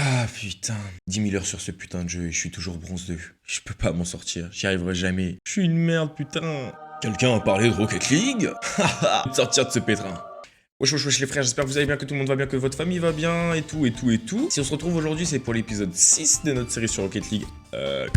Ah putain, 10 000 heures sur ce putain de jeu et je suis toujours bronze 2. Je peux pas m'en sortir, j'y arriverai jamais. Je suis une merde putain. Quelqu'un a parlé de Rocket League? Haha, sortir de ce pétrin. Wesh wesh wesh les frères, j'espère que vous allez bien, que tout le monde va bien, que votre famille va bien, et tout. Si on se retrouve aujourd'hui, c'est pour l'épisode 6 de notre série sur Rocket League.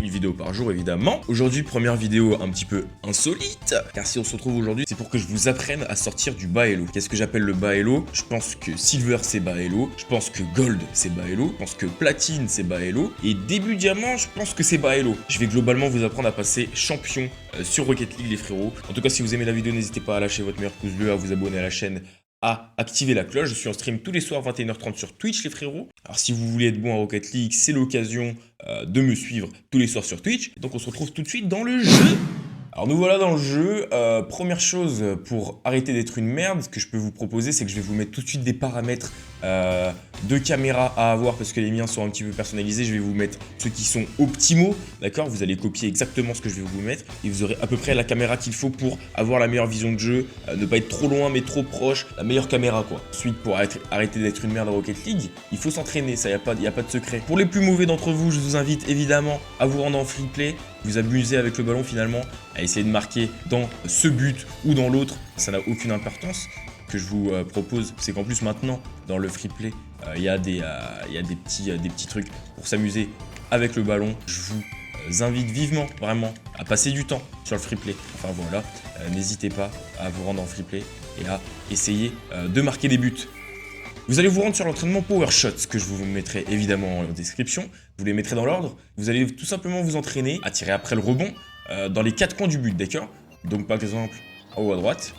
Une vidéo par jour évidemment. Aujourd'hui, première vidéo un petit peu insolite, car si on se retrouve aujourd'hui, c'est pour que je vous apprenne à sortir du bas elo. Qu'est-ce que j'appelle le bas elo? Je pense que Silver c'est bas elo, je pense que Gold c'est bas elo, je pense que Platine c'est bas elo, et début diamant, je pense que c'est bas elo. Je vais globalement vous apprendre à passer champion sur Rocket League les frérots. En tout cas, si vous aimez la vidéo, n'hésitez pas à lâcher votre meilleur pouce bleu, à vous abonner à la chaîne, à activer la cloche. Je suis en stream tous les soirs 21h30 sur Twitch les frérots. Alors si vous voulez être bon à Rocket League, c'est l'occasion de me suivre tous les soirs sur Twitch. Donc on se retrouve tout de suite dans le jeu. Alors nous voilà dans le jeu. Première chose, pour arrêter d'être une merde, ce que je peux vous proposer, c'est que je vais vous mettre tout de suite des paramètres de caméra à avoir, parce que les miens sont un petit peu personnalisés. Je vais vous mettre ceux qui sont optimaux, d'accord? Vous allez copier exactement ce que je vais vous mettre et vous aurez à peu près la caméra qu'il faut pour avoir la meilleure vision de jeu, ne pas être trop loin mais trop proche, la meilleure caméra quoi. Ensuite, pour arrêter d'être une merde à Rocket League, il faut s'entraîner, ça y a pas de secret. Pour les plus mauvais d'entre vous, je vous invite évidemment à vous rendre en free play, vous amuser avec le ballon finalement, à essayer de marquer dans ce but ou dans l'autre, ça n'a aucune importance. Que je vous propose, c'est qu'en plus maintenant, dans le free play, il y a des petits trucs pour s'amuser avec le ballon. Je vous invite vivement, vraiment, à passer du temps sur le free play. Enfin voilà, n'hésitez pas à vous rendre en free play et à essayer de marquer des buts. Vous allez vous rendre sur l'entraînement Power Shots, que je vous mettrai évidemment en description. Vous les mettrez dans l'ordre. Vous allez tout simplement vous entraîner à tirer après le rebond dans les 4 coins du but, d'accord? Donc par exemple, en haut à droite,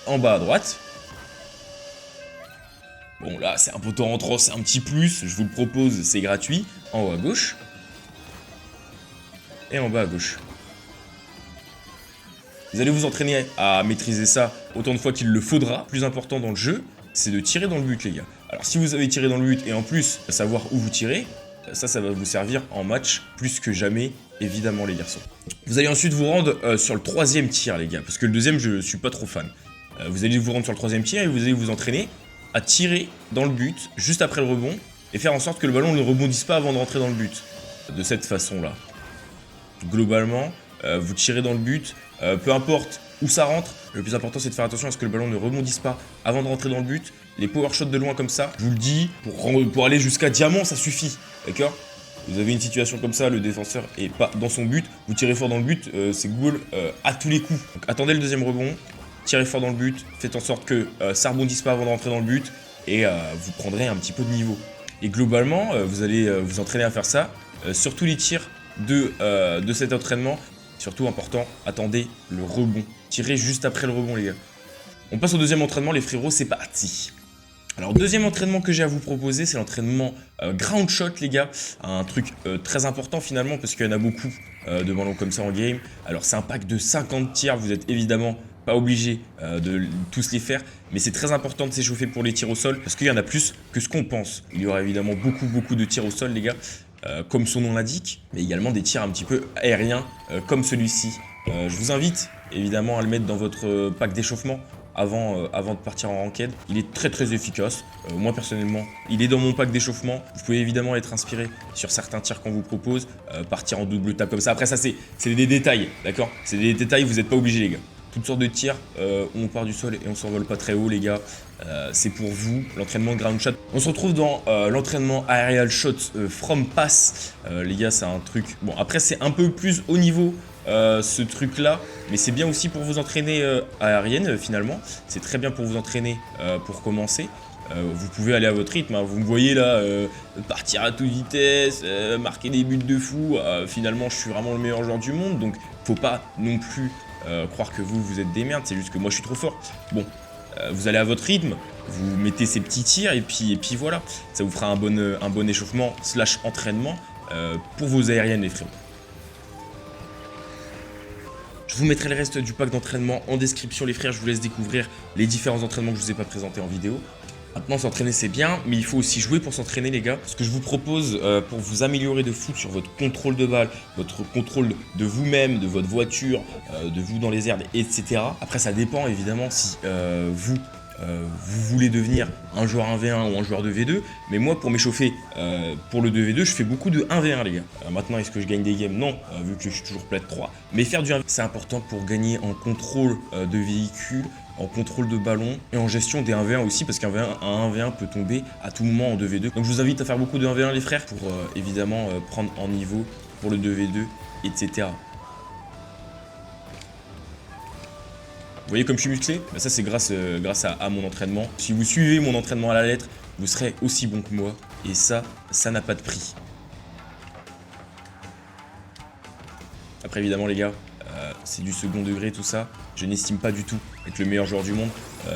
en bas à droite. Bon là c'est un poteau rentrant, c'est un petit plus, je vous le propose, c'est gratuit. En haut à gauche. Et en bas à gauche. Vous allez vous entraîner à maîtriser ça autant de fois qu'il le faudra. Le plus important dans le jeu, c'est de tirer dans le but les gars. Alors si vous avez tiré dans le but et en plus savoir où vous tirez, ça va vous servir en match plus que jamais, évidemment les garçons. Vous allez ensuite vous rendre sur le 3e tir les gars, parce que le 2e je suis pas trop fan. Vous allez vous rendre sur le 3e tir et vous allez vous entraîner à tirer dans le but juste après le rebond et faire en sorte que le ballon ne rebondisse pas avant de rentrer dans le but. De cette façon-là. Globalement, vous tirez dans le but, peu importe où ça rentre, le plus important c'est de faire attention à ce que le ballon ne rebondisse pas avant de rentrer dans le but. Les power shots de loin comme ça, je vous le dis, pour aller jusqu'à diamant ça suffit, d'accord? Vous avez une situation comme ça, le défenseur est pas dans son but, vous tirez fort dans le but, c'est goal à tous les coups. Donc, attendez le 2e rebond, tirez fort dans le but, faites en sorte que ça rebondisse pas avant de rentrer dans le but et vous prendrez un petit peu de niveau. Et globalement, vous allez vous entraîner à faire ça sur tous les tirs de cet entraînement. Surtout important, attendez le rebond. Tirez juste après le rebond les gars. On passe au 2e entraînement les frérots, c'est parti. Alors 2e entraînement que j'ai à vous proposer, c'est l'entraînement ground shot les gars. Un truc très important finalement parce qu'il y en a beaucoup de ballons comme ça en game. Alors c'est un pack de 50 tirs, vous êtes évidemment pas obligé de tous les faire, mais c'est très important de s'échauffer pour les tirs au sol parce qu'il y en a plus que ce qu'on pense. Il y aura évidemment beaucoup de tirs au sol les gars, comme son nom l'indique, mais également des tirs un petit peu aériens comme celui-ci. Je vous invite évidemment à le mettre dans votre pack d'échauffement avant de partir en ranked. Il est très efficace, moi personnellement il est dans mon pack d'échauffement. Vous pouvez évidemment être inspiré sur certains tirs qu'on vous propose, partir en double tap comme ça, après ça c'est des détails, d'accord? C'est des détails, vous n'êtes pas obligés les gars. Toutes sortes de tirs où on part du sol et on s'envole pas très haut les gars, c'est pour vous, l'entraînement ground shot. On se retrouve dans l'entraînement aerial shot from pass, les gars c'est un truc, bon après c'est un peu plus haut niveau ce truc là, mais c'est bien aussi pour vous entraîner aérienne finalement, c'est très bien pour vous entraîner pour commencer. Vous pouvez aller à votre rythme, hein. Vous me voyez là partir à toute vitesse, marquer des buts de fou, finalement je suis vraiment le meilleur joueur du monde, donc faut pas non plus croire que vous êtes des merdes, c'est juste que moi je suis trop fort. Bon, vous allez à votre rythme, vous mettez ces petits tirs et puis voilà, ça vous fera un bon échauffement / entraînement pour vos aériennes les frérots. Je vous mettrai le reste du pack d'entraînement en description les frères, je vous laisse découvrir les différents entraînements que je vous ai pas présentés en vidéo. Maintenant s'entraîner c'est bien, mais il faut aussi jouer pour s'entraîner les gars. Ce que je vous propose pour vous améliorer de foot sur votre contrôle de balle, votre contrôle de vous-même, de votre voiture, de vous dans les airs, etc. Après ça dépend évidemment si vous vous voulez devenir un joueur 1v1 ou un joueur 2v2, mais moi pour m'échauffer pour le 2v2, je fais beaucoup de 1v1 les gars. Maintenant est-ce que je gagne des games? Non, vu que je suis toujours plate 3, mais faire du 1v1 c'est important pour gagner en contrôle de véhicule, en contrôle de ballon et en gestion des 1v1 aussi, parce qu'un 1v1 peut tomber à tout moment en 2v2. Donc je vous invite à faire beaucoup de 1v1 les frères pour évidemment prendre en niveau pour le 2v2, etc. Vous voyez comme je suis musclé? Bah ça c'est grâce à mon entraînement. Si vous suivez mon entraînement à la lettre, vous serez aussi bon que moi. Et ça n'a pas de prix. Après évidemment les gars, c'est du second degré tout ça. Je n'estime pas du tout être le meilleur joueur du monde.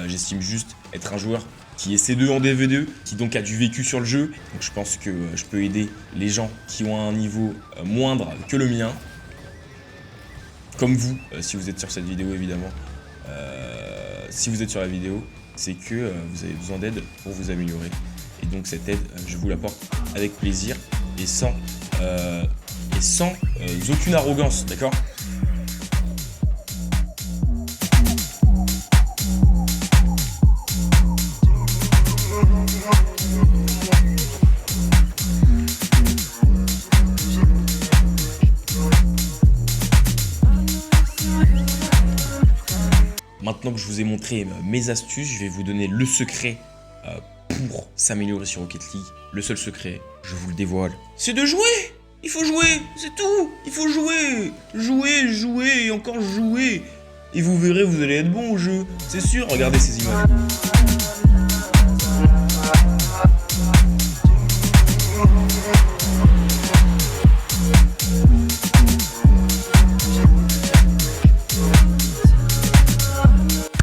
J'estime juste être un joueur qui est C2 en DV2, qui donc a du vécu sur le jeu. Donc je pense que je peux aider les gens qui ont un niveau moindre que le mien. Comme vous, si vous êtes sur cette vidéo évidemment. Si vous êtes sur la vidéo, c'est que vous avez besoin d'aide pour vous améliorer. Et donc cette aide, je vous l'apporte avec plaisir et sans aucune arrogance, d'accord ? Maintenant que je vous ai montré mes astuces, je vais vous donner le secret pour s'améliorer sur Rocket League. Le seul secret, je vous le dévoile, c'est de jouer. Il faut jouer, c'est tout. Il faut jouer. Jouer, jouer et encore jouer. Et vous verrez, vous allez être bon au jeu. C'est sûr, regardez ces images.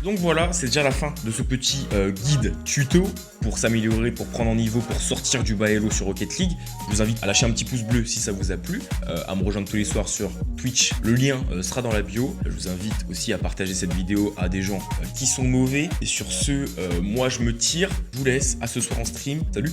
Donc voilà, c'est déjà la fin de ce petit guide tuto pour s'améliorer, pour prendre en niveau, pour sortir du bas elo sur Rocket League. Je vous invite à lâcher un petit pouce bleu si ça vous a plu, à me rejoindre tous les soirs sur Twitch. Le lien sera dans la bio. Je vous invite aussi à partager cette vidéo à des gens qui sont mauvais. Et sur ce, moi je me tire. Je vous laisse à ce soir en stream. Salut!